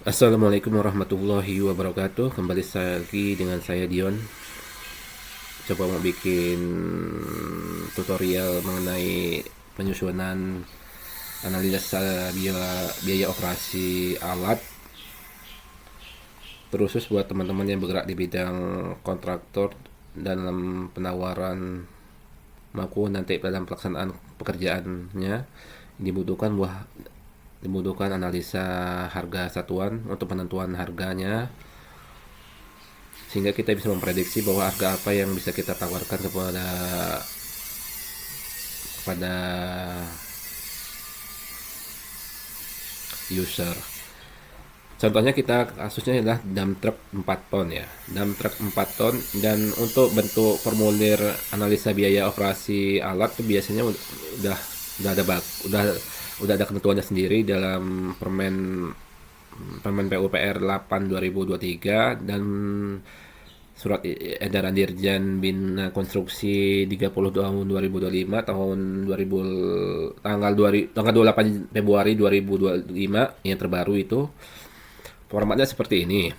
Assalamualaikum warahmatullahi wabarakatuh. Kembali lagi dengan saya Dion. Coba mau bikin tutorial mengenai penyusunan analisa biaya operasi alat, terusus buat teman-teman yang bergerak di bidang kontraktor dalam penawaran maupun nanti dalam pelaksanaan pekerjaannya dibutuhkan analisa harga satuan untuk penentuan harganya, sehingga kita bisa memprediksi bahwa harga apa yang bisa kita tawarkan kepada user. Contohnya kita kasusnya adalah dump truck 4 ton ya. Dump truck 4 ton, dan untuk bentuk formulir analisa biaya operasi alat itu biasanya udah ada udah ada ketentuannya sendiri dalam Permen PUPR 8 2023 dan Surat Edaran Dirjen Bina Konstruksi 30 tahun 2025 tanggal 28 Februari 2025 yang terbaru itu. Formatnya seperti ini.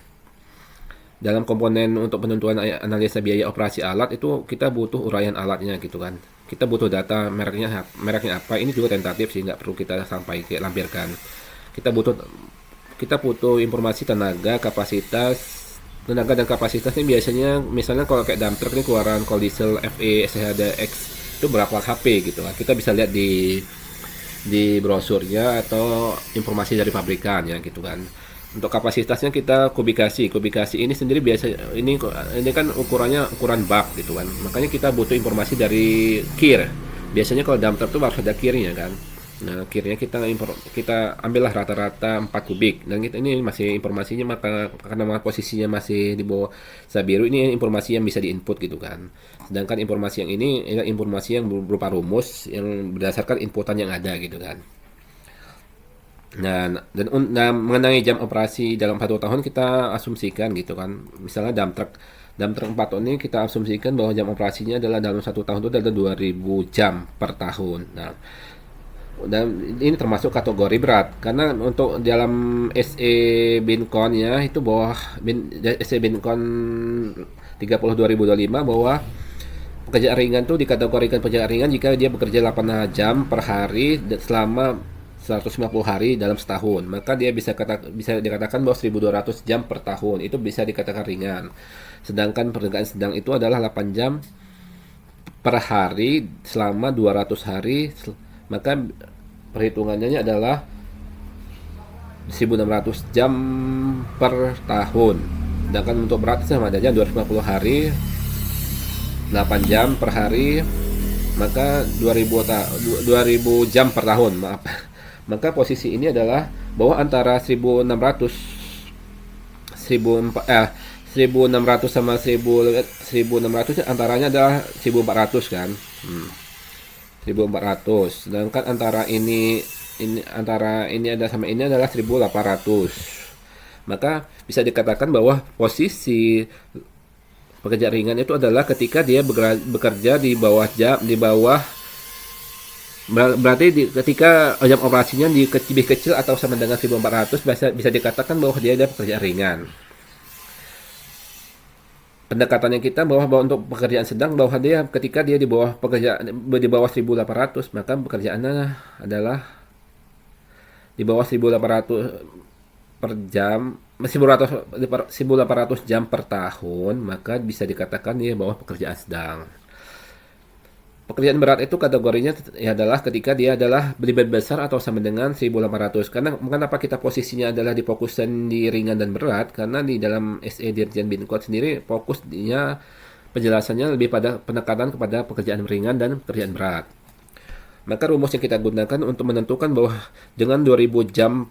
Dalam komponen untuk penentuan analisa biaya operasi alat itu kita butuh uraian alatnya gitu kan. Kita butuh data mereknya apa. Ini juga tentatif sih, nggak perlu kita sampai lampirkan. Kita butuh kita butuh informasi tenaga dan kapasitasnya. Biasanya misalnya kalau kayak dump truck ini keluaran kalau diesel FE SHDX itu berapa HP gitu lah. Kita bisa lihat di brosurnya atau informasi dari pabrikan ya gitu kan. Untuk kapasitasnya kita kubikasi ini sendiri biasa, ini kan ukuran bak gitu kan. Makanya kita butuh informasi dari kir. Biasanya kalau dump truck tuh harus ada kirnya kan. Nah, akhirnya kita ambillah rata-rata 4 kubik, dan ini masih informasinya, maka karena posisinya masih di bawah Sabiru, ini informasi yang bisa diinput gitu kan. Sedangkan informasi yang ini adalah informasi yang berupa rumus yang berdasarkan inputan yang ada gitu kan. Nah, mengenai jam operasi dalam 1 tahun kita asumsikan gitu kan. Misalnya dump truck 4 ton ini kita asumsikan bahwa jam operasinya adalah dalam 1 tahun itu adalah 2000 jam per tahun. Nah, dan ini termasuk kategori berat karena untuk dalam SE Bincon ya itu SE Bincon 30 2025 bahwa pekerjaan ringan tuh dikategorikan pekerjaan ringan jika dia bekerja 8 jam per hari selama 150 hari dalam setahun, maka dia bisa dikatakan bahwa 1200 jam per tahun itu bisa dikatakan ringan. Sedangkan pekerjaan sedang itu adalah 8 jam per hari selama 200 hari, maka perhitungannya adalah 1600 jam per tahun. Sedangkan untuk berat sama aja 250 hari 8 jam per hari, maka 2000 jam per tahun, maaf. Maka posisi ini adalah bahwa antara 1600 sama 1600 antaranya adalah 1400 kan. 1400. Sedangkan antara ini ada sama ini adalah 1800. Maka bisa dikatakan bahwa posisi pekerja ringan itu adalah ketika dia bekerja di bawah berarti ketika jam operasinya lebih kecil atau sama dengan 1400, bisa dikatakan bahwa dia ada pekerjaan ringan. Pendekatannya kita bahwa untuk pekerjaan sedang, bahwa dia ketika dia di bawah 1800, maka pekerjaannya adalah di bawah 1800 per jam, 1800 jam per tahun, maka bisa dikatakan dia bawah pekerjaan sedang. Pekerjaan berat itu kategorinya adalah ketika dia adalah lebih besar atau sama dengan 1800. Karena kenapa kita posisinya adalah difokuskan di ringan dan berat? Karena di dalam SE Dirjen Bincon sendiri fokusnya penjelasannya lebih pada penekanan kepada pekerjaan ringan dan pekerjaan berat. Maka rumus yang kita gunakan untuk menentukan bahwa dengan 2000 jam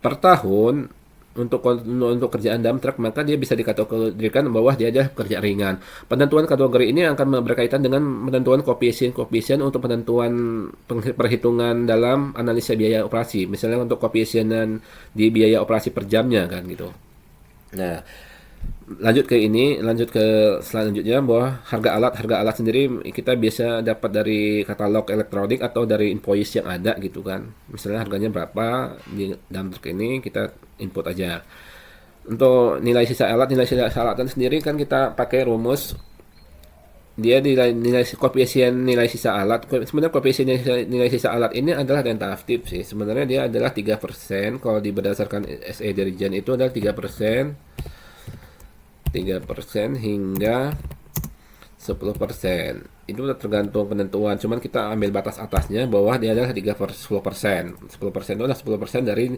per tahun untuk kerjaan dump truck, maka dia bisa dikategorikan bahwa dia adalah pekerjaan ringan. Penentuan kategori ini akan berkaitan dengan penentuan koefisien untuk penentuan perhitungan dalam analisa biaya operasi. Misalnya untuk koefisienan di biaya operasi per jamnya kan gitu. Nah, Lanjut ke selanjutnya, bahwa harga alat sendiri kita biasa dapat dari katalog elektronik atau dari invoice yang ada gitu kan. Misalnya harganya berapa di dalam truk ini, kita input aja. Untuk nilai sisa alat sendiri kan kita pakai rumus. Dia nilai koefisien nilai sisa alat. Sebenarnya koefisien nilai sisa alat ini adalah tentatif sih. Sebenarnya dia adalah 3%. Kalau berdasarkan SE Dirijen itu adalah 3%. 3% hingga 10%. Itu tergantung penentuan. Cuman kita ambil batas atasnya, bawah dia adalah 10%. 10% itu adalah 10% dari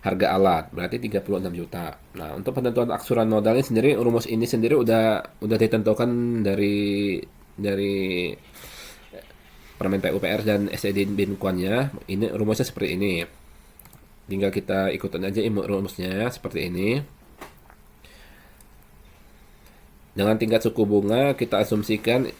harga alat. Berarti 36 juta. Nah, untuk penentuan aksuran modalnya sendiri, rumus ini sendiri udah ditentukan dari Permen PUPR dan SED Binkuannya. Ini rumusnya seperti ini. Tinggal kita ikutin aja rumusnya seperti ini. Dengan tingkat suku bunga kita asumsikan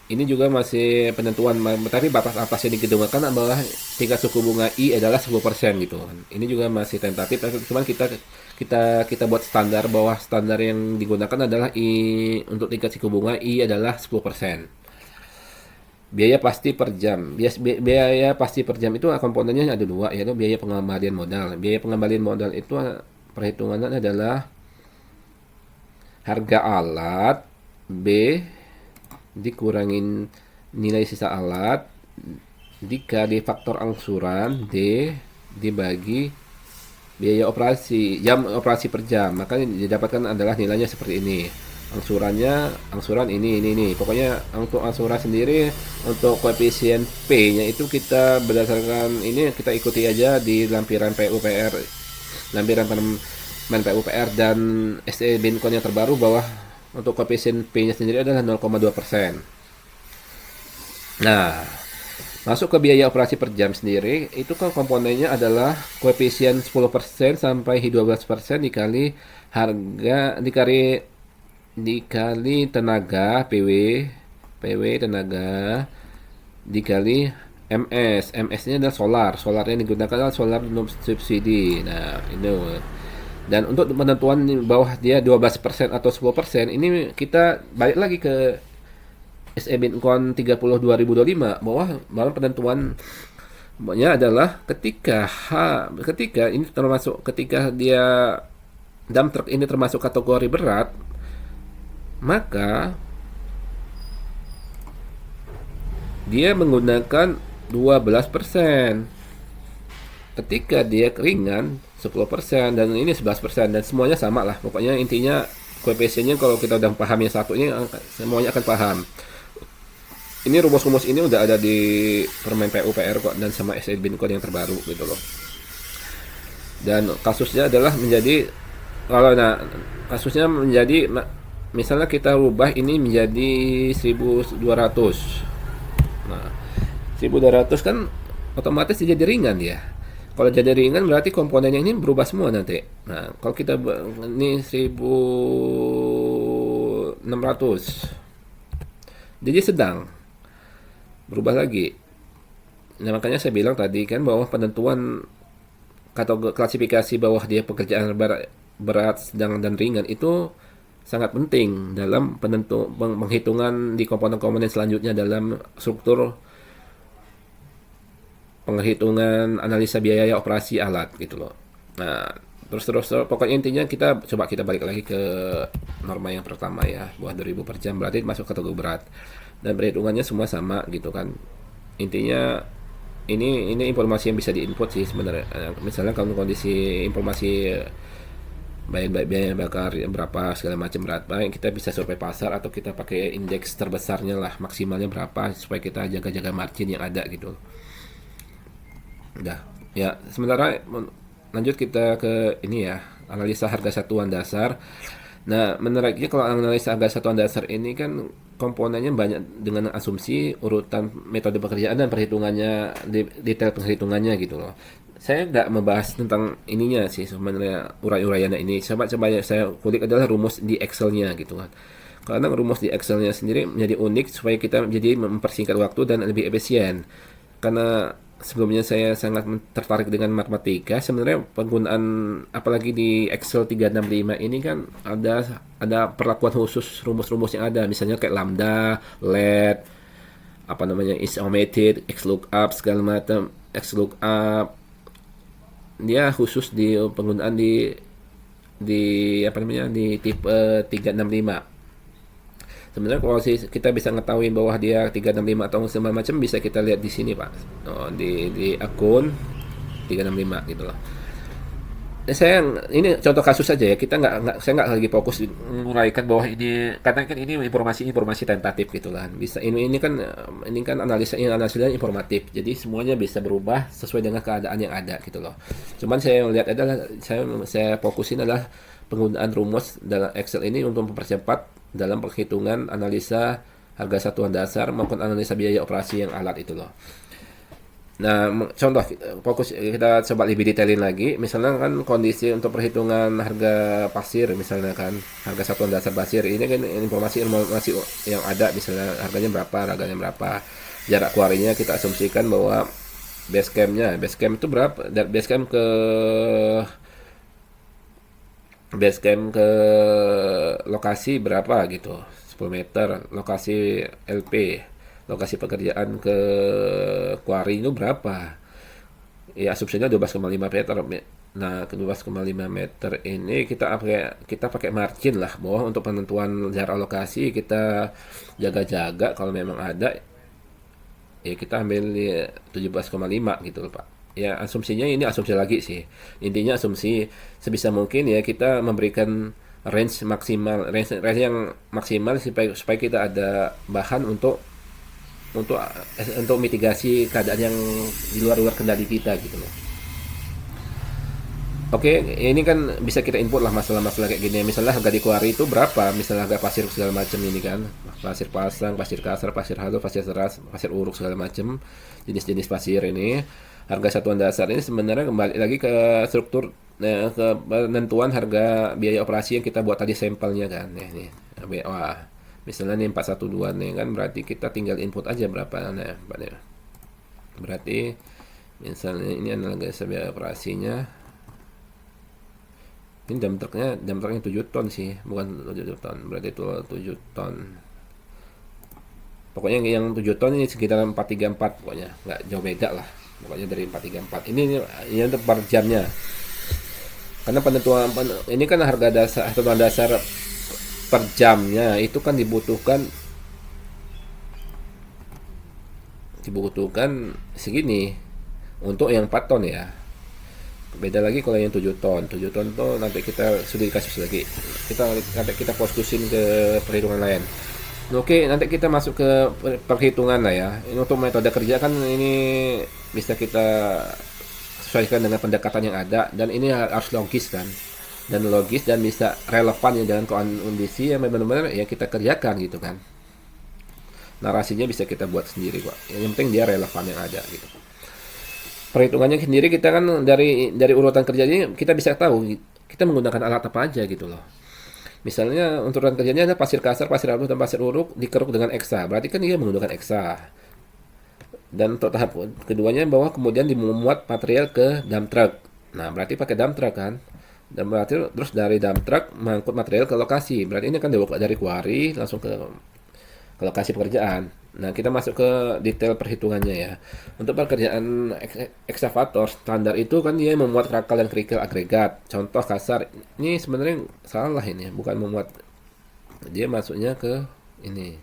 ini juga masih penentuan, tapi batas atas yang digunakan adalah tingkat suku bunga I adalah 10% gitu. Ini juga masih tentatif, cuman kita buat standar, bahwa standar yang digunakan adalah I untuk tingkat suku bunga I adalah 10%. Biaya pasti per jam. Biaya pasti per jam itu komponennya ada dua, yaitu biaya pengembalian modal. Biaya pengembalian modal itu perhitungannya adalah harga alat B dikurangin nilai sisa alat dikali faktor angsuran D dibagi biaya operasi, jam operasi per jam, maka didapatkan adalah nilainya seperti ini. Angsuran ini pokoknya untuk angsuran sendiri, untuk koefisien P nya itu kita berdasarkan ini, kita ikuti aja di lampiran PUPR, lampiran Men PUPR dan SE Binkon yang terbaru, bahwa untuk koefisien P-nya sendiri adalah 0,2%. Nah, masuk ke biaya operasi per jam sendiri, itu kan komponennya adalah koefisien 10% sampai 12% dikali harga dikali tenaga PW tenaga dikali MS-nya adalah solar yang digunakan adalah solar non subsidi. Nah, ini. Dan untuk penentuan bawah dia 12% atau 10%, ini kita balik lagi ke SE Binkon 30 2025, bahwa penentuannya adalah ketika ini termasuk, ketika dia dump truck ini termasuk kategori berat, maka dia menggunakan 12%. Ketika dia ringan 10% dan ini 11%, dan semuanya sama lah. Pokoknya intinya koefisiennya kalau kita udah paham yang satu ini, semuanya akan paham. Ini rumus-rumus ini udah ada di Permen PUPR kok, dan sama SE Binkon yang terbaru gitu loh. Dan kasusnya adalah misalnya kita rubah ini menjadi 1200. Nah, 1200 kan otomatis jadi ringan ya. Kalau jadi ringan berarti komponennya ini berubah semua nanti. Nah, kalau kita ini 1600. Jadi sedang berubah lagi. Nah, makanya saya bilang tadi kan, bahwa penentuan klasifikasi bawah dia pekerjaan berat, sedang dan ringan itu sangat penting dalam penghitungan di komponen-komponen selanjutnya dalam struktur penghitungan analisa biaya operasi alat gitu loh. Nah, terus pokoknya intinya kita balik lagi ke norma yang pertama ya, buat 2000 per jam berarti masuk kategori berat, dan perhitungannya semua sama gitu kan. Intinya ini informasi yang bisa diinput sih sebenarnya. Misalnya kalau kondisi informasi biaya bakar berapa segala macam berapa, kita bisa survei pasar atau kita pakai indeks terbesarnya lah, maksimalnya berapa, supaya kita jaga-jaga margin yang ada gitu. Udah. Ya, sementara lanjut kita ke ini ya, analisa harga satuan dasar. Nah, menariknya kalau analisa harga satuan dasar ini kan komponennya banyak dengan asumsi, urutan metode pekerjaan dan perhitungannya, detail perhitungannya gitu loh. Saya nggak membahas tentang ininya sih sebenarnya, urai-uraiannya ini. Coba saya kulik adalah rumus di Excel-nya gitu kan. Karena rumus di Excel-nya sendiri menjadi unik supaya kita jadi mempersingkat waktu dan lebih efisien. Karena sebelumnya saya sangat tertarik dengan matematika. Sebenarnya penggunaan apalagi di Excel 365 ini kan ada perlakuan khusus rumus-rumus yang ada, misalnya kayak lambda, let, apa namanya, is omitted, xlookup segala macam, xlookup. Dia khusus di penggunaan di apa namanya, di tipe 365. Sebenarnya kalau kita bisa ngetahui bahwa dia 365 atau segala macam, bisa kita lihat di sini Pak. Oh, di akun 365 gitu loh. Saya ini contoh kasus saja ya, kita saya nggak lagi fokus menguraikan bahwa ini, karena kan ini informasi tentatif gitu lah. Bisa ini kan analisanya informatif, jadi semuanya bisa berubah sesuai dengan keadaan yang ada gitu loh. Cuman saya lihat adalah saya fokusin adalah penggunaan rumus dalam Excel ini untuk mempercepat dalam perhitungan analisa harga satuan dasar maupun analisa biaya operasi yang alat itu loh. Nah, contoh fokus kita coba lebih detailin lagi. Misalnya kan kondisi untuk perhitungan harga pasir, misalnya kan harga satuan dasar pasir ini kan informasi yang ada, misalnya harganya berapa, jarak kuarinya kita asumsikan bahwa base camp itu berapa, dari base camp ke lokasi berapa gitu, 10 meter, lokasi LP, lokasi pekerjaan ke quarry itu berapa, ya asumsinya 12,5 meter. Nah, ke 12,5 meter ini kita pakai margin lah, bahwa untuk penentuan jarak lokasi kita jaga-jaga, kalau memang ada ya kita ambil ya 17,5 gitu loh Pak. Ya asumsinya ini asumsi lagi sih. Intinya asumsi sebisa mungkin ya kita memberikan range yang maksimal supaya kita ada bahan untuk mitigasi keadaan yang di luar kendali kita gitu loh. Oke, ini kan bisa kita input lah masalah-masalah kayak gini. Misalnya harga di kuari itu berapa? Misalnya harga pasir segala macam ini kan, pasir pasang, pasir kasar, pasir halus, pasir seras, pasir uruk segala macam, jenis-jenis pasir ini. Harga satuan dasar ini sebenarnya kembali lagi ke struktur, ke penentuan harga biaya operasi yang kita buat tadi sampelnya kan. Nih, wah, misalnya nih 412 nih kan, berarti kita tinggal input aja berapa. Nah, berarti misalnya ini analisa biaya operasinya. Ini jam truknya 7 ton sih, bukan 7 ton. Berarti itu 7 ton. Pokoknya yang 7 ton ini sekitar 434 pokoknya. Nggak jauh beda lah. Pokoknya dari 434. Ini untuk per jamnya. Karena penentuan ini kan harga dasar per jamnya itu kan dibutuhkan segini untuk yang 4 ton ya. Beda lagi kalau yang 7 ton. 7 ton tuh nanti kita sudah dikasih lagi. Nanti kita fokusin ke perhitungan lain. Oke, nanti kita masuk ke perhitungan lah ya. Ini untuk metode kerja kan ini bisa kita sesuaikan dengan pendekatan yang ada, dan ini harus logis kan. Dan logis dan bisa relevan ya dengan kondisi yang benar-benar yang kita kerjakan gitu kan. Narasinya bisa kita buat sendiri kok. Yang penting dia relevan yang ada gitu. Perhitungannya sendiri kita kan dari urutan kerjanya kita bisa tahu kita menggunakan alat apa aja gitu loh. Misalnya untuk urutan kerjanya ada pasir kasar, pasir halus, dan pasir uruk dikeruk dengan eksa. Berarti kan dia menggunakan eksa. Dan untuk tahap keduanya bahwa kemudian dimuat material ke dump truck. Nah, berarti pakai dump truck kan. Dan berarti terus dari dump truck mengangkut material ke lokasi. Berarti ini kan dari quarry langsung ke lokasi pekerjaan. Nah, kita masuk ke detail perhitungannya ya. Untuk pekerjaan ekskavator standar itu kan dia memuat krakal dan kerikil agregat. Contoh kasar, ini sebenarnya salah ini, bukan memuat. Dia masuknya ke ini.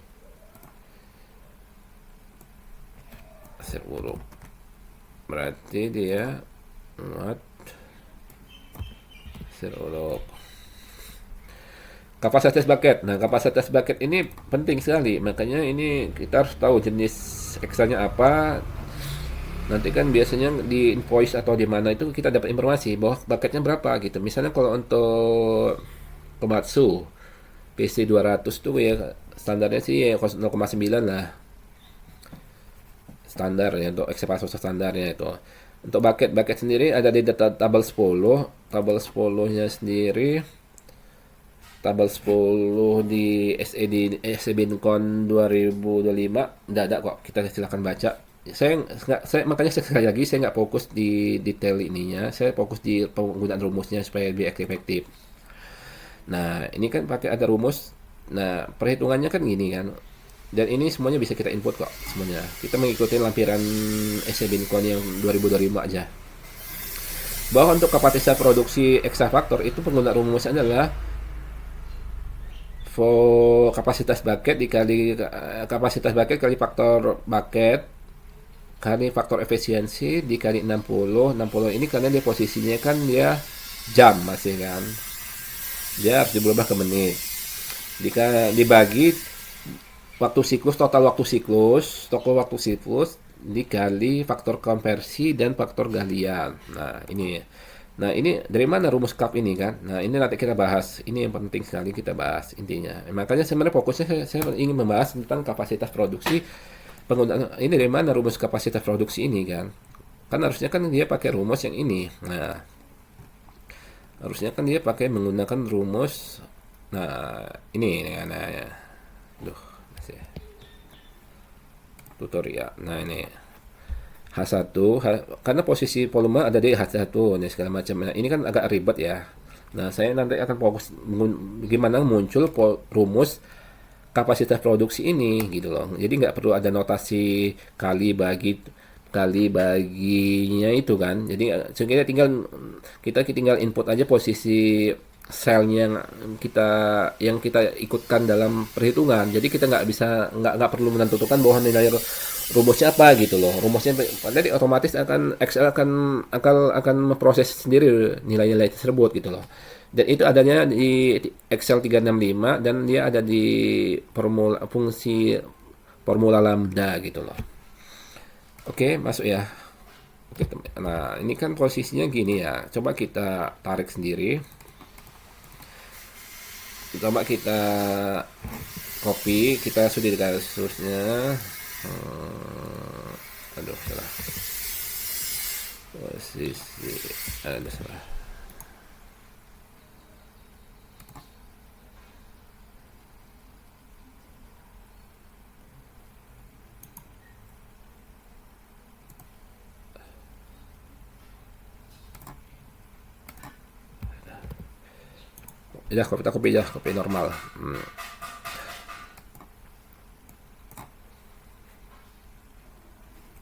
Pasir uruk. Berarti dia memuat pasir uruk. Kapasitas bucket. Nah, kapasitas bucket ini penting sekali. Makanya ini kita harus tahu jenis ekstranya apa. Nanti kan biasanya di invoice atau di mana itu kita dapat informasi bahwa bucketnya berapa gitu. Misalnya kalau untuk Komatsu PC 200 tuh ya standarnya sih ya 0,9 lah. Standar ya untuk ekskavator standarnya itu. Untuk bucket sendiri ada di tabel 10. Tabel 10-nya sendiri tabel 10 di SEB Incon 2025 udah ada kok, kita silakan baca saya makanya sekali lagi saya nggak fokus di detail ininya, saya fokus di penggunaan rumusnya supaya lebih efektif. Nah, ini kan pakai ada rumus. Nah, perhitungannya kan gini kan. Dan ini semuanya bisa kita input kok semuanya. Kita mengikuti lampiran SC Bincon yang 2025 aja. Bahwa untuk kapasitas produksi ekstra faktor itu penggunaan rumusnya adalah kapasitas bucket dikali kapasitas bucket kali faktor bucket kali faktor efisiensi dikali 60. 60 ini karena dia posisinya kan dia jam masih kan. Dia harus diubah ke menit. Jika dibagi waktu siklus, total waktu siklus dikali faktor konversi dan faktor galian. Nah, ini. Nah, ini dari mana rumus CAP ini kan? Nah, ini nanti kita bahas. Ini yang penting sekali kita bahas intinya. Makanya sebenarnya fokusnya saya ingin membahas tentang kapasitas produksi penggunaan ini dari mana rumus kapasitas produksi ini kan? Kan harusnya kan dia pakai rumus yang ini. Nah, harusnya kan dia pakai menggunakan rumus. Nah, ini nah, ya. Duh, masih tutorial. Nah, ini H1 karena posisi volume ada di H1 nih segala macam. Nah, ini kan agak ribet ya. Nah, saya nanti akan fokus gimana muncul rumus kapasitas produksi ini gitu loh. Jadi nggak perlu ada notasi kali baginya itu kan. Jadi kita tinggal input aja posisi selnya yang kita ikutkan dalam perhitungan. Jadi kita nggak perlu menentukan bahwa nilai rumusnya apa gitu loh. Rumusnya jadi otomatis Excel akan memproses sendiri nilai-nilai tersebut gitu loh. Dan itu adanya di Excel 365 dan dia ada di fungsi formula lambda gitu loh. Oke, masuk ya. Oke, nah, ini kan posisinya gini ya. Coba kita tarik sendiri. Coba kita copy, kita sudah di kasusnya. Aduh, salah. Posisi, aduh, salah. Ya, kita copy normal.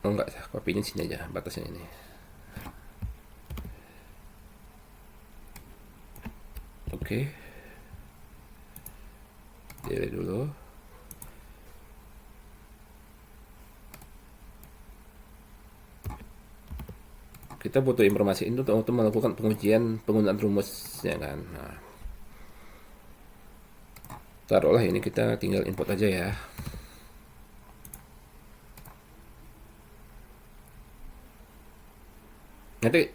Oh enggak, kopinya sini aja, batasnya ini. Oke. Delete dulu. Kita butuh informasi itu untuk melakukan pengujian penggunaan rumusnya kan. Nah, taruhlah ini kita tinggal input aja ya. Nanti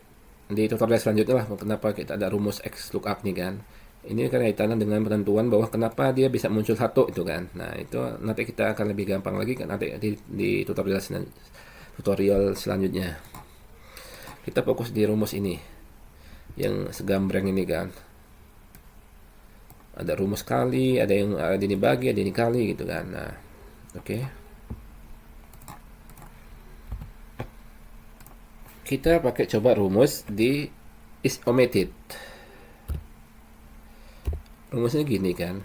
di tutorial selanjutnya lah kenapa kita ada rumus X lookup nih kan. Ini kaitannya dengan penentuan bahwa kenapa dia bisa muncul satu itu kan. Nah, itu nanti kita akan lebih gampang lagi kan nanti di tutorial selanjutnya. Kita fokus di rumus ini yang segambreng ini kan. Ada rumus kali, ada yang ada ini bagi, ada ini kali gitu kan. Nah, oke. Kita pakai coba rumus di is omitted. Rumusnya gini kan.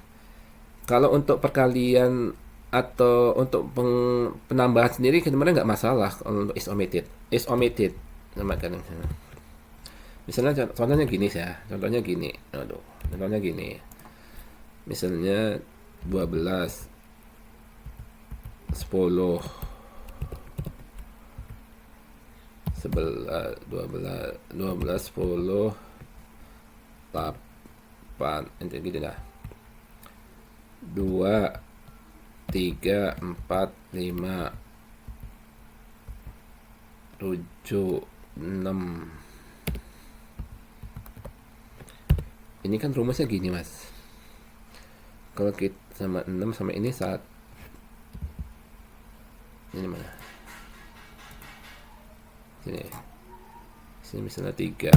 Kalau untuk perkalian atau untuk penambahan sendiri sebenarnya nggak masalah kalau untuk is omitted. Is omitted. Misalnya contohnya gini ya. Contohnya gini. Aduh, contohnya gini. Misalnya 12 10 11 12 10 8 itu gitu dah 2 3 4 5 7 6. Ini kan rumusnya gini mas. Kalau kita sama 6 sama ini saat ini mana? Sini misalnya 3.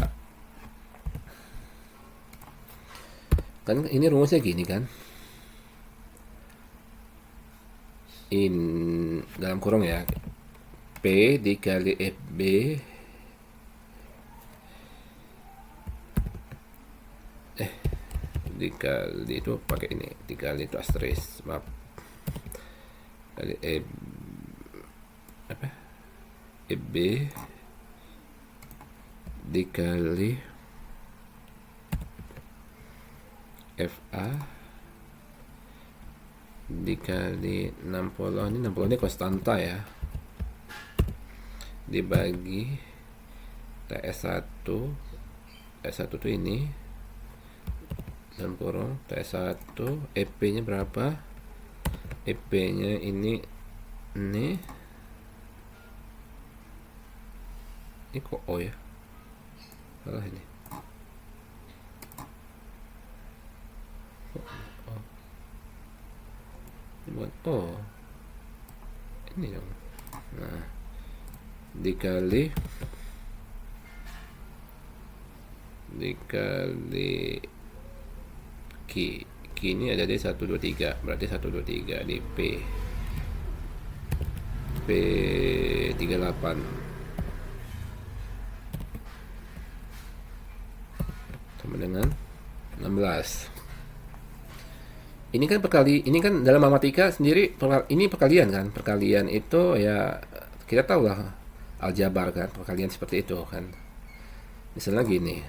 Kan ini rumusnya gini kan. Dalam kurung ya. P dikali FB dikali itu pakai ini, dikali itu asterisk, maaf, kali FB dikali FA dikali 60, ini 60 ini konstanta ya, dibagi TS1 tuh ini dan kurung TS1, EP nya berapa, EP nya ini kok O ya, salah ini, buat O ini dong. Nah, dikali Q ini ada di 123, berarti 123 di P 38 sama dengan 16. Ini kan dalam matematika sendiri ini perkalian kan. Perkalian itu ya kita tahu lah, aljabar kan, perkalian seperti itu kan. Misalnya gini,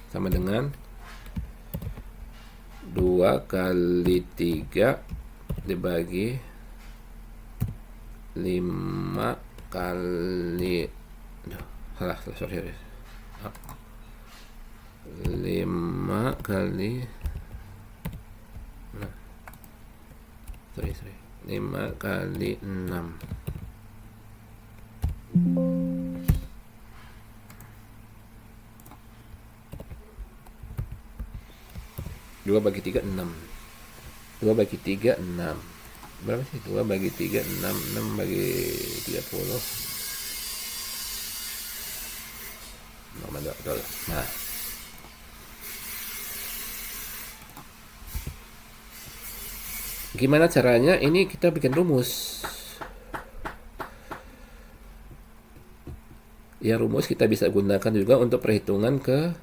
sama dengan 2 kali 3 dibagi 5 kali, sorry 5 kali 5 kali 6. 2 bagi 3 6. 2 bagi 3 6. Berapa sih? 2 bagi 3 6. 6 bagi 30. Nah, gimana caranya? Ini kita bikin rumus. Ya, rumus kita bisa gunakan juga untuk perhitungan ke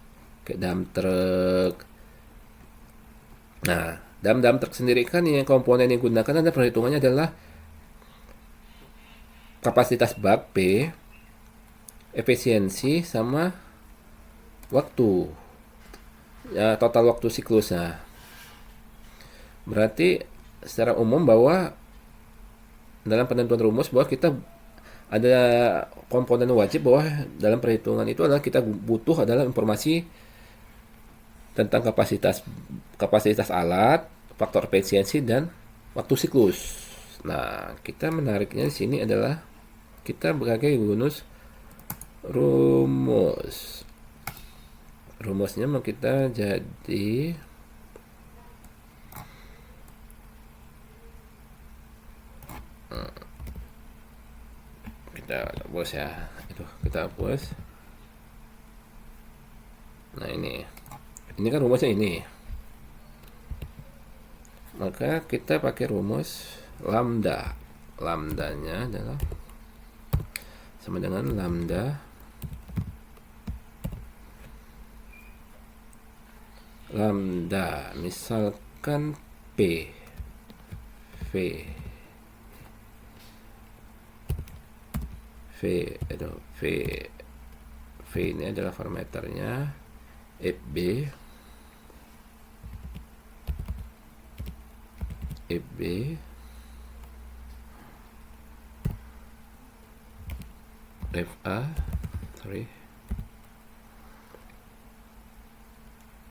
dump truck. Nah, dalam dump truck sendiri kan yang komponen yang digunakan ada perhitungannya adalah kapasitas bak P, efisiensi, sama waktu. Ya, total waktu siklusnya. Berarti secara umum bahwa dalam penentuan rumus bahwa kita ada komponen wajib bahwa dalam perhitungan itu adalah kita butuh adalah informasi tentang kapasitas alat, faktor efisiensi, dan waktu siklus. Nah, kita menariknya di sini adalah kita pakai rumus. Rumusnya mau kita jadi kita hapus ya, itu kita hapus. Nah, ini kan rumusnya ini, maka kita pakai rumus lambdanya adalah sama dengan lambda misalkan V ini adalah parameternya, FB FA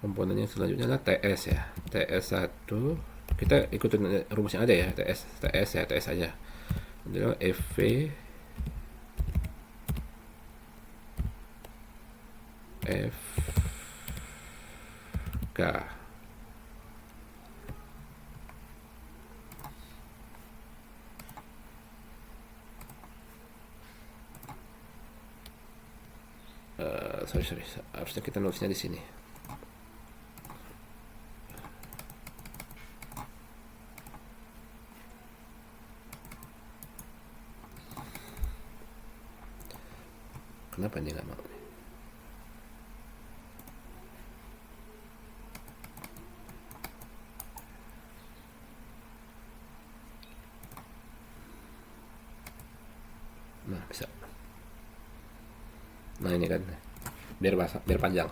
komponennya selanjutnya adalah TS ya, TS1 kita ikutin rumus yang ada ya, TS aja adalah FV FK. Sorry, harusnya kita nulisnya di sini. Kenapa dia nggak mau? Nah, bisa. Nah, ini kan biar panjang.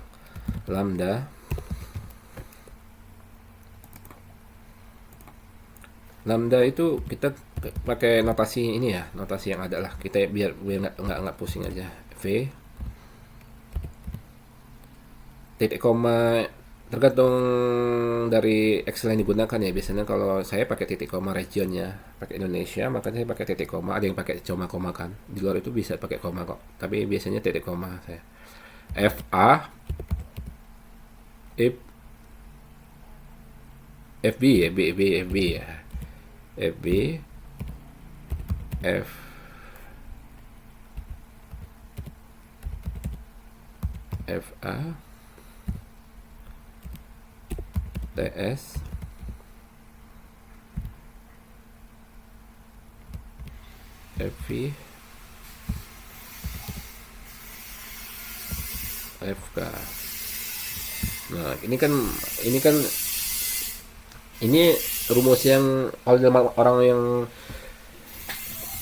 Lambda itu kita pakai notasi ini ya, notasi yang ada lah. Kita biar nggak pusing aja. V titik koma tergantung dari Excel yang digunakan ya. Biasanya kalau saya pakai titik koma regionnya, pakai Indonesia, maka saya pakai titik koma. Ada yang pakai koma kan. Di luar itu bisa pakai koma kok. Tapi biasanya titik koma saya. FA if FB ya, FB ya. FB F FA TS FV FK. Nah, ini rumus yang kalau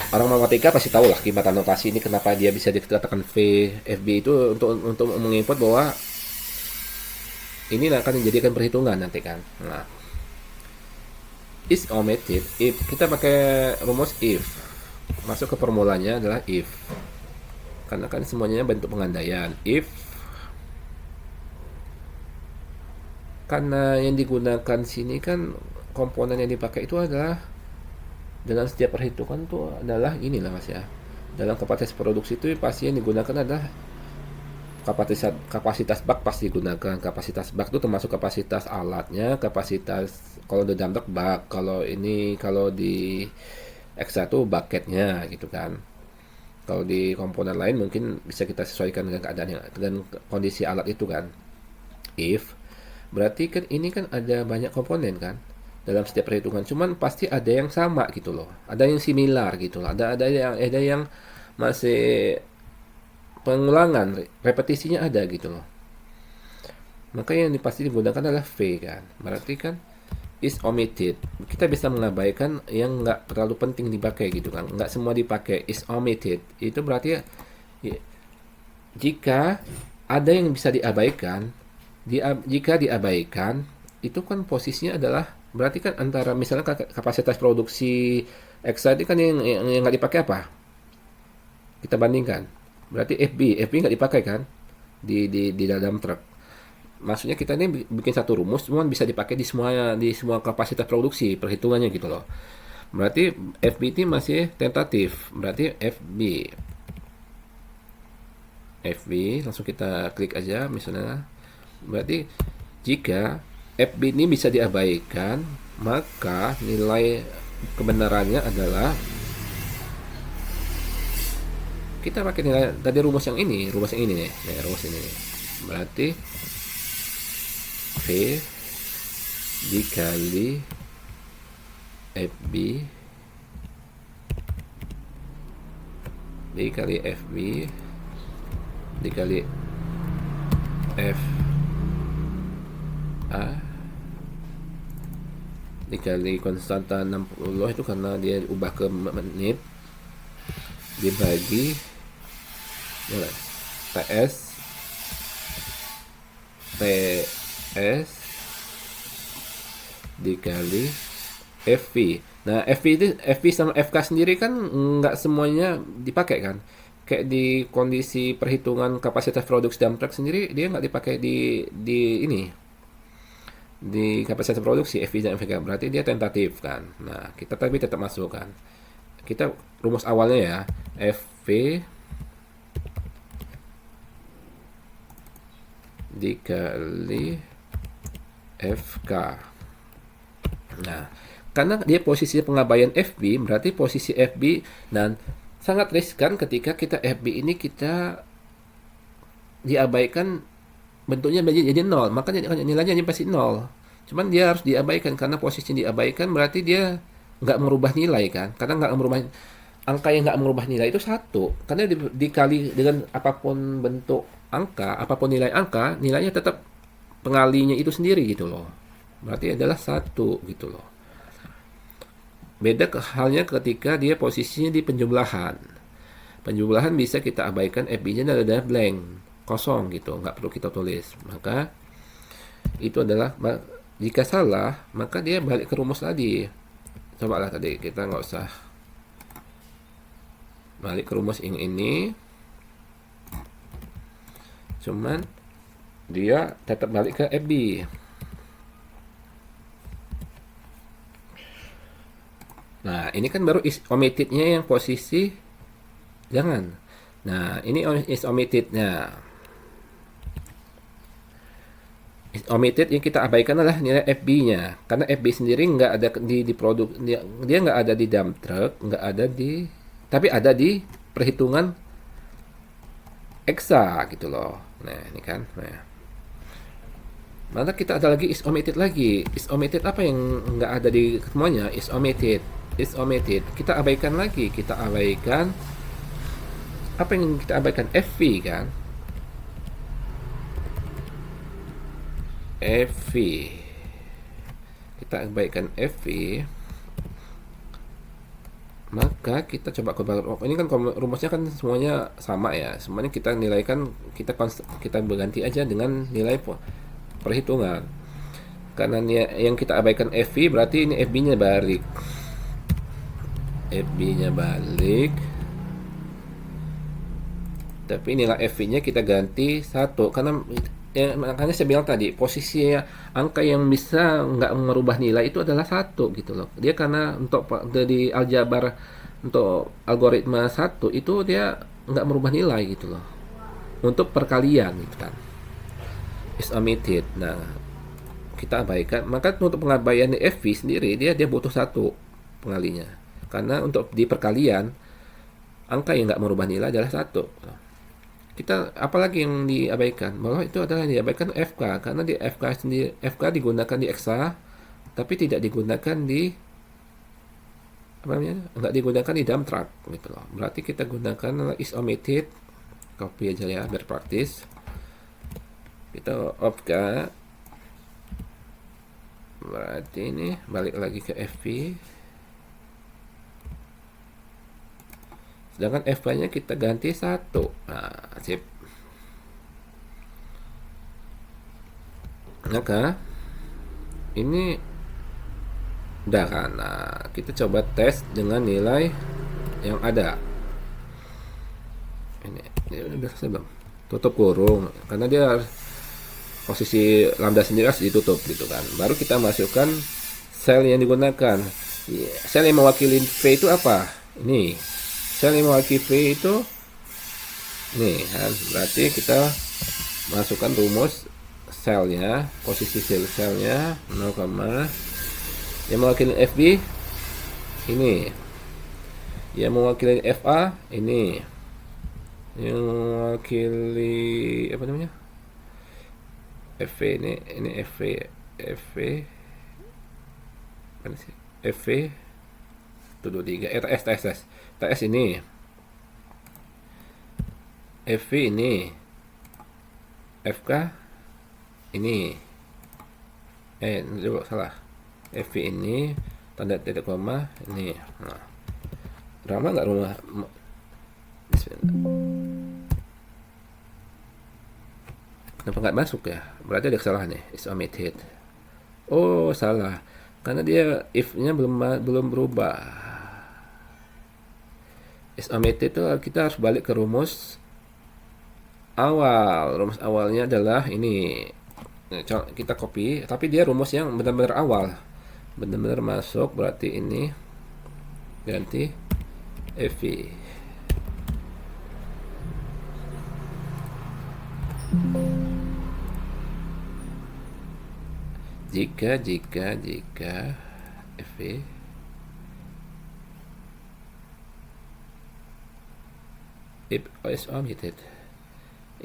orang matematika pasti tahu lah kimat notasi ini, kenapa dia bisa dikatakan FB itu untuk menginput bahwa ini akan dijadikan perhitungan nanti kan. Nah, is omitted if kita pakai rumus if, masuk ke formulanya adalah if, karena kan semuanya bentuk pengandaian. If karena yang digunakan sini kan komponen yang dipakai itu adalah dalam setiap perhitungan tuh adalah inilah mas ya, dalam kapasitas produksi itu pasti yang digunakan adalah kapasitas bak pasti digunakan. Kapasitas bak itu termasuk kapasitas alatnya, kapasitas kalau di dalam bak, kalau di X1 bucketnya gitu kan. Kalau di komponen lain mungkin bisa kita sesuaikan dengan keadaan dengan kondisi alat itu kan. If berarti kan ini kan ada banyak komponen kan dalam setiap perhitungan, cuman pasti ada yang sama gitu loh, ada yang similar gitu loh, ada yang masih pengulangan, repetisinya ada gitu loh. Maka yang pasti digunakan adalah V kan, berarti kan is omitted. Kita bisa mengabaikan yang nggak terlalu penting dipakai gitu kan, nggak semua dipakai. Is omitted itu berarti ya, jika ada yang bisa diabaikan, jika diabaikan itu kan posisinya adalah berarti kan antara misalnya kapasitas produksi X tadi kan yang nggak dipakai apa, kita bandingkan, berarti FB nggak dipakai kan di dalam truk. Maksudnya kita ini bikin satu rumus semua bisa dipakai di semua kapasitas produksi perhitungannya gitu loh. Berarti FB ini masih tentatif, berarti FB langsung kita klik aja misalnya. Berarti jika FB ini bisa diabaikan, maka nilai kebenarannya adalah kita pakai nilai tadi rumus yang ini nih, rumus ini. Berarti V dikali FB dikali FB dikali F A dikali konstanta 60 itu karena dia ubah ke menit, dibagi TS dikali FV. Nah, FV sama FK sendiri kan nggak semuanya dipakai kan. Kayak di kondisi perhitungan kapasitas produksi dump truck sendiri dia nggak dipakai di kapasitas produksi FV dan FK, berarti dia tentatif kan. Nah, kita tapi tetap masukkan. Kita rumus awalnya ya, FV dikali FK. Nah, karena dia posisi pengabaian FB, berarti posisi FB dan sangat riskan ketika kita FB ini kita diabaikan, bentuknya jadi nol, maka nilainya pasti nol. Cuman dia harus diabaikan karena posisi diabaikan berarti dia nggak merubah nilai kan, karena nggak merubah angka yang nggak merubah nilai itu satu, karena dikali dengan apapun bentuk angka, apapun nilai angka, nilainya tetap pengalinya itu sendiri gitu loh. Berarti adalah satu gitu loh. Beda halnya ketika dia posisinya di penjumlahan. Penjumlahan bisa kita abaikan FB-nya adalah blank, kosong gitu, nggak perlu kita tulis. Maka itu adalah, jika salah maka dia balik ke rumus tadi. Coba lah tadi kita nggak usah balik ke rumus ini, cuman dia tetap balik ke FB. Nah ini kan baru is omitted-nya yang posisi jangan. Nah ini is omitted-nya. Is omitted yang kita abaikan adalah nilai FB-nya, karena FB sendiri nggak ada di produk, dia nggak ada di dump truck, nggak ada di, tapi ada di perhitungan eksa gitu loh. Nah ini kan, nah mana kita ada lagi is omitted lagi. Is omitted apa yang nggak ada di semuanya? Is omitted, is omitted. Kita abaikan lagi, kita abaikan apa yang kita abaikan? FV kan? FV. Kita abaikan FV. Maka kita coba ini kan rumusnya kan semuanya sama ya, semuanya kita nilaikan, kita berganti aja dengan nilai perhitungan, karena yang kita abaikan FV berarti ini FB-nya balik, FB-nya balik, tapi nilai FV-nya kita ganti satu, karena ya, makanya saya bilang tadi posisi angka yang bisa nggak merubah nilai itu adalah satu gitu loh. Dia karena untuk dari aljabar, untuk algoritma satu itu dia nggak merubah nilai gitu loh. Untuk perkalian gitu kan, is omitted. Nah kita abaikan. Maka untuk pengabaian FV sendiri dia butuh satu pengalinya. Karena untuk di perkalian angka yang nggak merubah nilai adalah satu. Kita apalagi yang diabaikan, bahwa itu adalah diabaikan FK, karena di FK sendiri, FK digunakan di eksa tapi tidak digunakan di apa namanya, nggak digunakan di dump truck gitu loh. Berarti kita gunakan is omitted, copy aja ya biar praktis. Kita FK, berarti ini balik lagi ke FV, sedangkan FK-nya kita ganti satu. Nah, sip. Maka ini udah kan. Nah, kita coba tes dengan nilai yang ada. Ini udah selesai belum? Tutup kurung, karena dia posisi lambda sendiri harus ditutup gitu kan. Baru kita masukkan sel yang digunakan. Sel yang mewakili V itu apa? Ini sel yang mewakili V itu nih kan, berarti kita masukkan rumus selnya, posisi selnya 0, yang mewakili FB ini, yang mewakili FA ini, yang mewakili apa namanya, FV ini FV mana sih, FV 123 TS ini, FV ini, FK ini, salah, FV ini tanda titik koma ini. Nah, drama nggak rumah? Kenapa nggak masuk ya? Berarti ada kesalahan nih, is omitted. Oh salah, karena dia if-nya belum berubah. Is omitted itu kita harus balik ke rumus awal. Rumus awalnya adalah ini. Kita copy, tapi dia rumus yang benar-benar awal, benar-benar masuk. Berarti ini ganti FV. Jika FV if is omitted,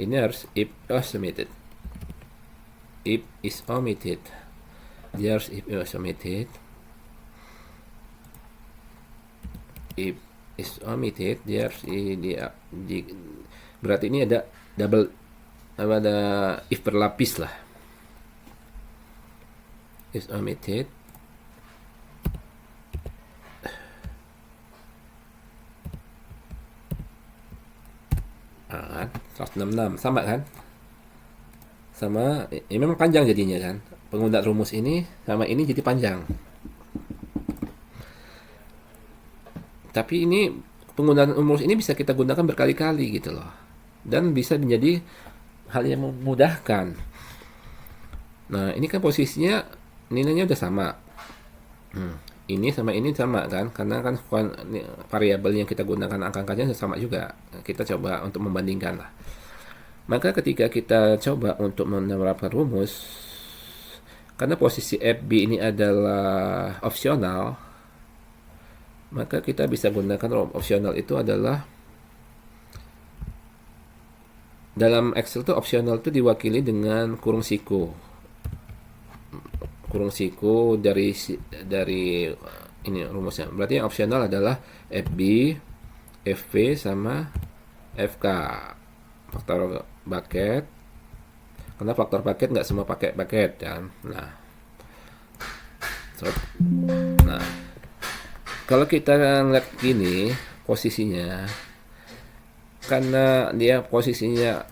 ini harus if is omitted, if is omitted, dia harus if is omitted, if is omitted, dia harus berarti ini ada double, ada if berlapis lah. Is omitted. Kan 166 sama kan, sama ini memang panjang jadinya kan, penggunaan rumus ini sama ini jadi panjang, tapi ini penggunaan rumus ini bisa kita gunakan berkali-kali gitu loh, dan bisa menjadi hal yang memudahkan. Nah ini kan posisinya nilainya udah sama, ini sama ini sama kan, karena kan variabel yang kita gunakan angka-angkanya sama juga. Kita coba untuk membandingkan lah. Maka ketika kita coba untuk menerapkan rumus, karena posisi FB ini adalah opsional, maka kita bisa gunakan opsional itu adalah, dalam Excel itu opsional itu diwakili dengan kurung siku. Kurung siku dari ini rumusnya. Berarti yang opsional adalah FB, FV sama FK. Faktor bucket. Karena faktor bucket nggak semua pakai bucket kan. Nah, kalau kita lihat gini posisinya, karena dia posisinya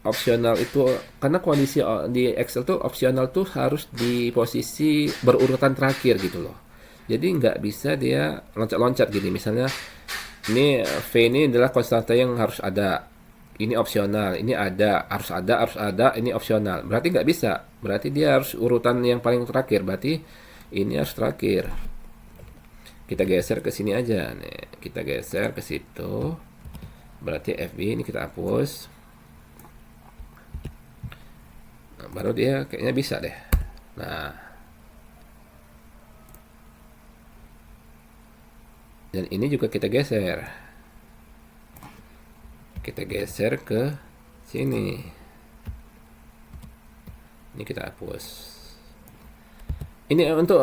opsional itu, karena kondisi di Excel tuh opsional tuh harus di posisi berurutan terakhir gitu loh. Jadi nggak bisa dia loncat-loncat gini. Misalnya ini V ini adalah konstanta yang harus ada. Ini opsional, ini harus ada, ini opsional. Berarti nggak bisa. Berarti dia harus urutan yang paling terakhir. Berarti ini harus terakhir. Kita geser ke sini aja. Nih, kita geser ke situ. Berarti FB ini kita hapus. Baru dia kayaknya bisa deh. Nah, dan ini juga kita geser ke sini. Ini kita hapus. Ini untuk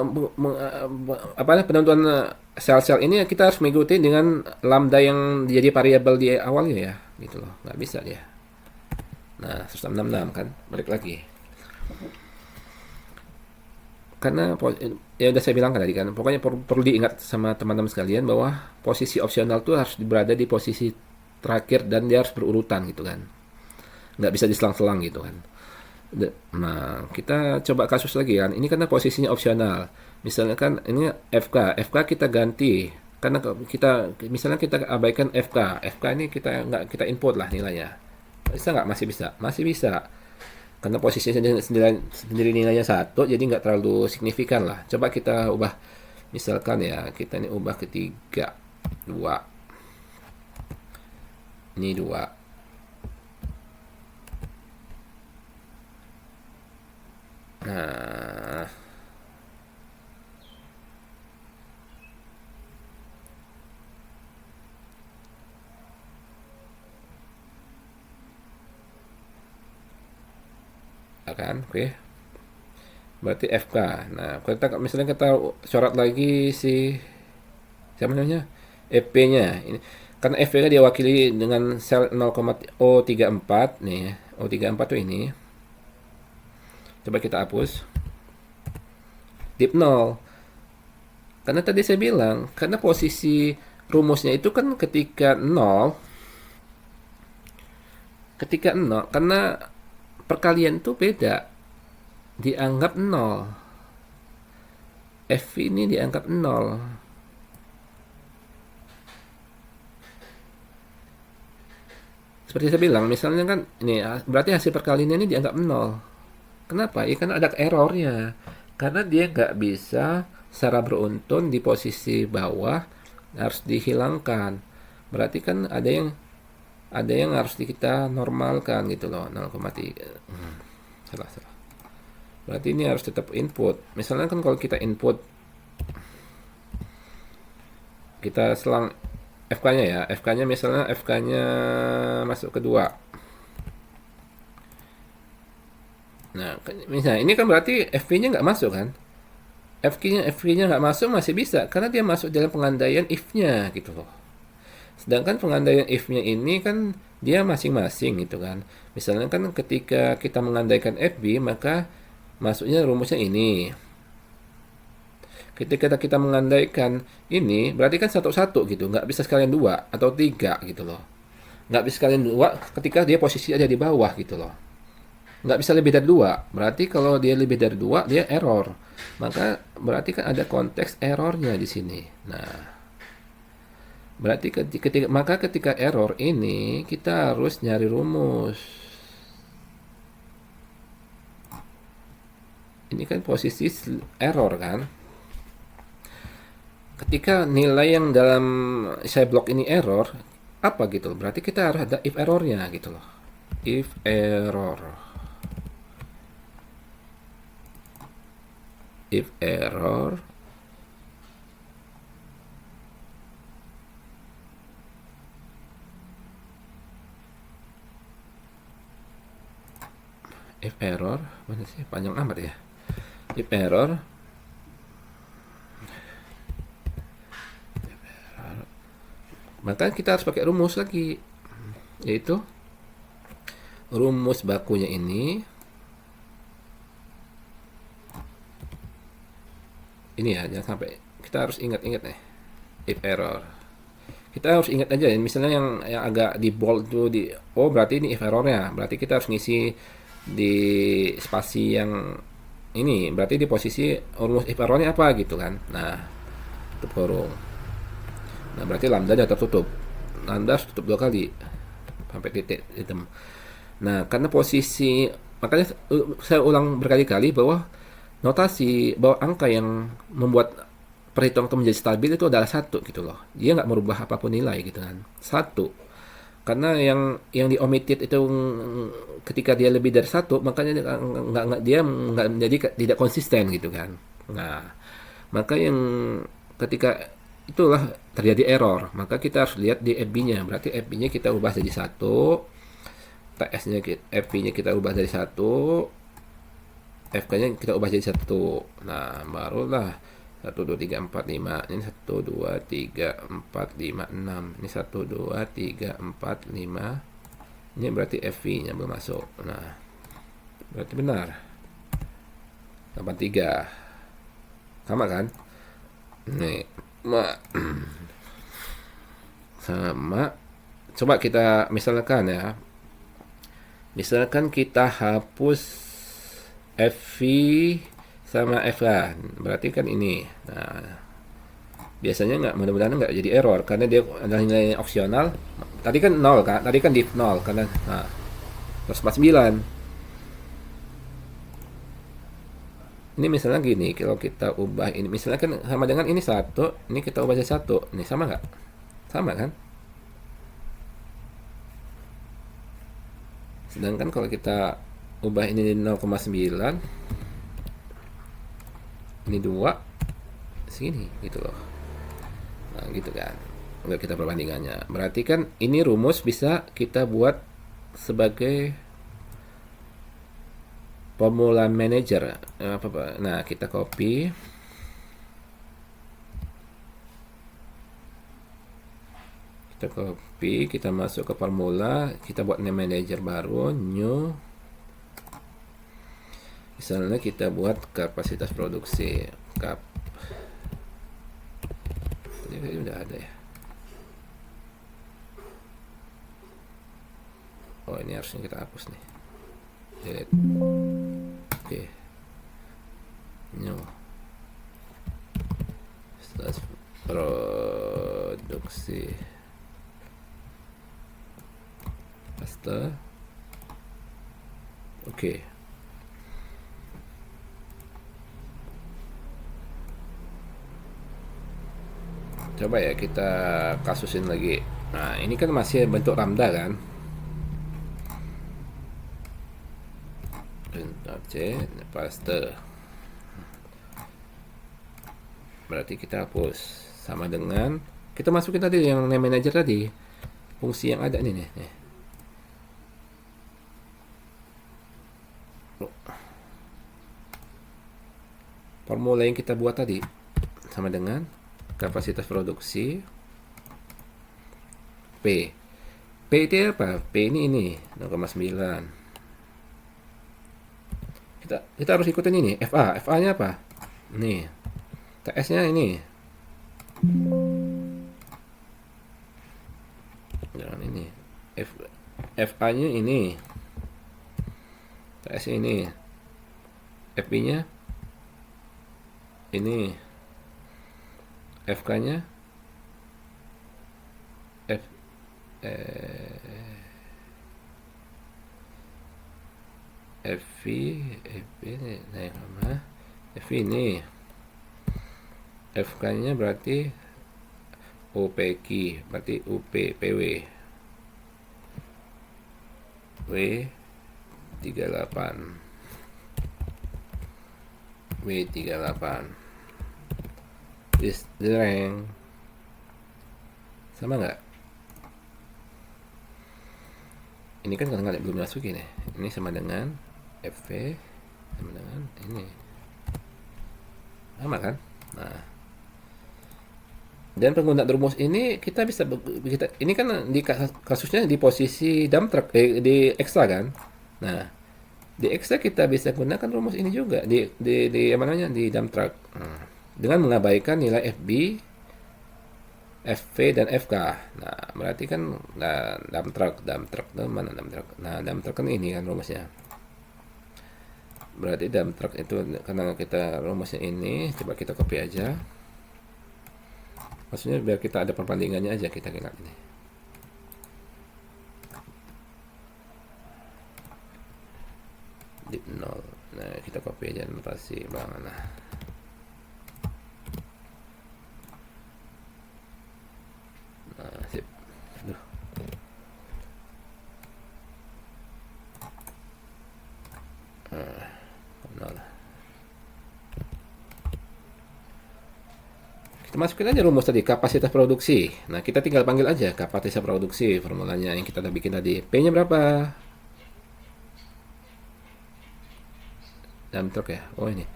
penentuan sel-sel ini kita harus mengikuti dengan lambda yang jadi variabel di awalnya ya, gitu loh. Nggak bisa dia. Nah, 166 kan, balik lagi. Karena ya udah saya bilang kan tadi kan, pokoknya perlu diingat sama teman-teman sekalian bahwa posisi opsional tuh harus berada di posisi terakhir dan dia harus berurutan gitu kan, nggak bisa diselang-selang gitu kan. Nah kita coba kasus lagi kan, ini karena posisinya opsional, misalnya kan ini FK kita ganti, karena kita misalnya kita abaikan FK ini kita nggak kita input lah nilainya, bisa nggak? Masih bisa karena posisinya sendiri nilainya 1, jadi nggak terlalu signifikan lah. Coba kita ubah, misalkan ya kita ini ubah ke 3, 2, ini 2. Nah kan, oke. Berarti FK. Nah, misalnya kita coret lagi siapa namanya? EP-nya. Ini karena FP-nya diwakili dengan sel 0,O34 nih. O34 tuh ini. Coba kita hapus. Div 0. Karena tadi saya bilang, karena posisi rumusnya itu kan ketika 0, karena perkalian itu beda, dianggap 0. F ini dianggap 0. Seperti saya bilang, misalnya kan ini berarti hasil perkaliannya ini dianggap 0. Kenapa? Ya karena ada errornya. Karena dia nggak bisa secara beruntun di posisi bawah, harus dihilangkan. Berarti kan ada yang harus kita normalkan gitu loh, 0,3. Salah. Berarti ini harus tetap input. Misalnya kan kalau kita input, kita selang FK-nya ya. FK-nya misalnya FK-nya masuk ke 2. Nah, misalnya ini kan berarti FV-nya nggak masuk kan? FV-nya nggak masuk masih bisa, karena dia masuk dalam pengandaian if-nya gitu loh. Sedangkan pengandaian if-nya ini kan dia masing-masing gitu kan. Misalnya kan ketika kita mengandaikan FB, maka masuknya rumusnya ini. Ketika kita mengandaikan ini, berarti kan satu-satu gitu, nggak bisa sekalian dua atau tiga gitu loh. Nggak bisa sekalian dua ketika dia posisi ada di bawah gitu loh. Nggak bisa lebih dari dua. Berarti kalau dia lebih dari dua, dia error. Maka berarti kan ada konteks errornya di sini. Nah, berarti ketika error ini kita harus nyari rumus. Ini kan posisi error kan. Ketika nilai yang dalam saya blok ini error, apa gitu? Berarti kita harus ada if errornya gitu loh. If error. If error. If error. Mana sih? Panjang amat ya. If error. Maka kita harus pakai rumus lagi, yaitu rumus bakunya ini ya, jangan sampai kita harus ingat-ingat nih. If error, kita harus ingat aja ya, misalnya yang agak di bold tuh berarti ini if errornya, berarti kita harus ngisi di spasi yang ini, berarti di posisi rumus if errornya apa gitu kan. Nah, tutup kurung. Nah, berarti lambda nya tertutup. Lambda harus tutup 2 kali sampai titik hitam. Nah, karena posisi, makanya saya ulang berkali-kali bahwa notasi bahwa angka yang membuat perhitungan itu menjadi stabil itu adalah 1 gitu loh. Dia nggak merubah apapun nilai gitu kan. 1. Karena yang di omitted itu ketika dia lebih dari 1, makanya dia nggak menjadi tidak konsisten gitu kan. Nah, maka yang ketika itulah terjadi error, maka kita harus lihat di FB-nya. Berarti FB-nya kita ubah jadi 1, TS-nya FB-nya kita ubah dari 1, FK-nya kita ubah jadi 1. Nah, barulah 1 2 3 4 5. Ini 1 2 3 4 5 6. Ini 1 2 3 4 5. Ini berarti FV-nya belum masuk. Nah, berarti benar. 83. Sama kan? Nih, sama. Coba kita misalkan ya. Misalkan kita hapus FV sama F kan. Berarti kan ini. Nah, biasanya mudah-mudahan nggak jadi error karena dia adalah nilai opsional. Tadi kan 0 kan? Tadi kan div 0 karena nah 149. Ini misalnya gini, kalau kita ubah ini, misalnya kan sama dengan ini 1, ini kita ubah jadi 1. Ini sama nggak? Sama kan? Sedangkan kalau kita ubah ini di 0,9, ini 2, segini gitu loh. Nah, gitu kan. Enggak kita perbandingannya. Berarti kan ini rumus bisa kita buat sebagai formula manager. Nah, kita copy. Kita masuk ke formula, kita buat name manager baru, new. Misalnya kita buat kapasitas produksi, ini udah ada ya. Oh, ini harusnya kita hapus nih. Delete. Oke. New. Produksi. Paste. Oke. Coba ya kita kasusin lagi. Nah, ini kan masih bentuk lambda kan. C, paste. Berarti kita hapus. Sama dengan kita masukin tadi yang name manager tadi. Fungsi yang ada nih nih. Formula yang kita buat tadi sama dengan kapasitas produksi P. P itu apa? P ini 0,9. Kita harus ikutin ini. FA. FA-nya apa? Nih. TS-nya ini. Jangan ini. FA-nya ini. TS ini. FB-nya ini. FK-nya F FV naik sama FV ini. FK-nya berarti OPQ, berarti UPPW W38 W38 Jreng. Sama nggak? Ini kan kadang-kadang belum masukin ya. Ini sama dengan FV sama dengan ini. Sama kan? Nah. Dan penggunaan rumus ini kita bisa ini kan di kasusnya di posisi dump truck di ekstra kan. Nah, di ekstra kita bisa gunakan rumus ini juga di apa namanya di dump truck. Dengan mengabaikan nilai FB, FV dan FK. Nah, berarti kan dump truck mana dump truck? Nah, dump truck kan ini kan rumusnya. Berarti dump truck itu karena kita rumusnya ini, coba kita copy aja. Maksudnya biar kita ada perbandingannya aja, kita lihat ini. Di 0. Nah, kita copy aja notasi mana. Nah, sip. Aduh. Kita masukin aja rumus tadi, kapasitas produksi. Nah, kita tinggal panggil aja kapasitas produksi, formulanya yang kita udah bikin tadi. P-nya berapa? Dump truck ya? Oh ini.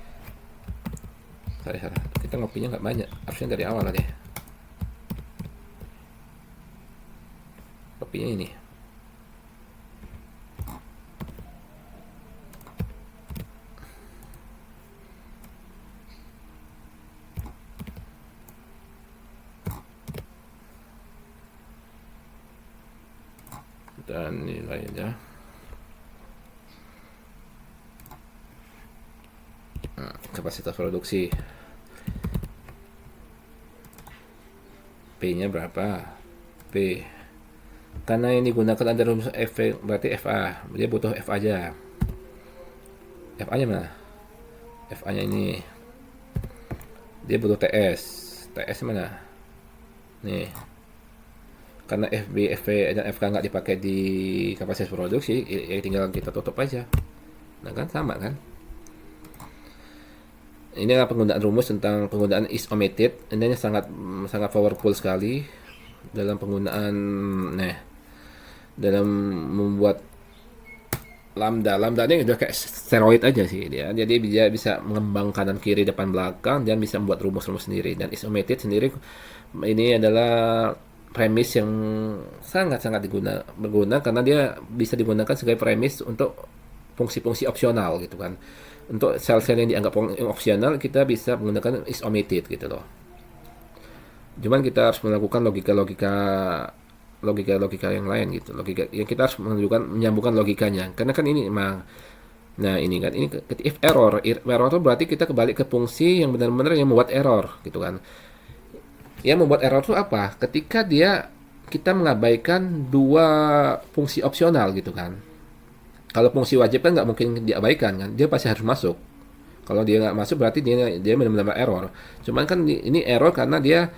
Salah. Kita ngopinya nggak banyak. Harusnya dari awal tadi. Kopinya ini. Dan nilai aja. Kapasitas produksi. P-nya berapa? P. Karena ini digunakan ada rumus F, berarti FA. Dia butuh F aja. FA-nya mana? FA-nya ini. Dia butuh TS. TS mana? Nih. Karena FB, FV, dan FK nggak dipakai di kapasitas produksi, ya tinggal kita tutup aja. Nah kan sama kan? Ini adalah penggunaan rumus tentang penggunaan is omitted. Ini sangat powerful sekali dalam penggunaan, dalam membuat lambda. Lambda ini udah kayak steroid aja sih dia. Jadi dia bisa mengembang kanan kiri depan belakang dan bisa membuat rumus-rumus sendiri. Dan is omitted sendiri ini adalah premis yang sangat-sangat berguna karena dia bisa digunakan sebagai premis untuk fungsi-fungsi opsional gitu kan. Untuk sel-sel yang dianggap opsional kita bisa menggunakan is omitted gitu loh. Cuman kita harus melakukan logika yang lain gitu. Logika yang kita harus menyambungkan logikanya. Karena kan ini memang ini kan ini if error itu berarti kita kembali ke fungsi yang benar-benar yang membuat error gitu kan. Yang membuat error itu apa? Ketika kita mengabaikan dua fungsi opsional gitu kan. Kalau fungsi wajib kan nggak mungkin diabaikan kan, dia pasti harus masuk. Kalau dia nggak masuk berarti dia benar-benar error. Cuman kan ini error karena dia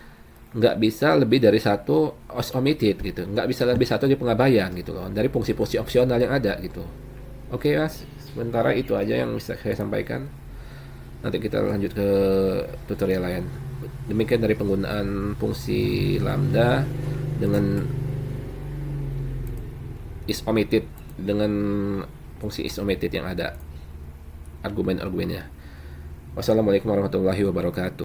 nggak bisa lebih dari satu omitted gitu, nggak bisa lebih satu di pengabaian gitu loh, dari fungsi-fungsi opsional yang ada gitu. Oke Mas, sementara itu aja yang bisa saya sampaikan. Nanti kita lanjut ke tutorial lain. Demikian dari penggunaan fungsi lambda dengan is omitted, dengan fungsi is omitted yang ada argumen-argumennya. Wassalamualaikum warahmatullahi wabarakatuh.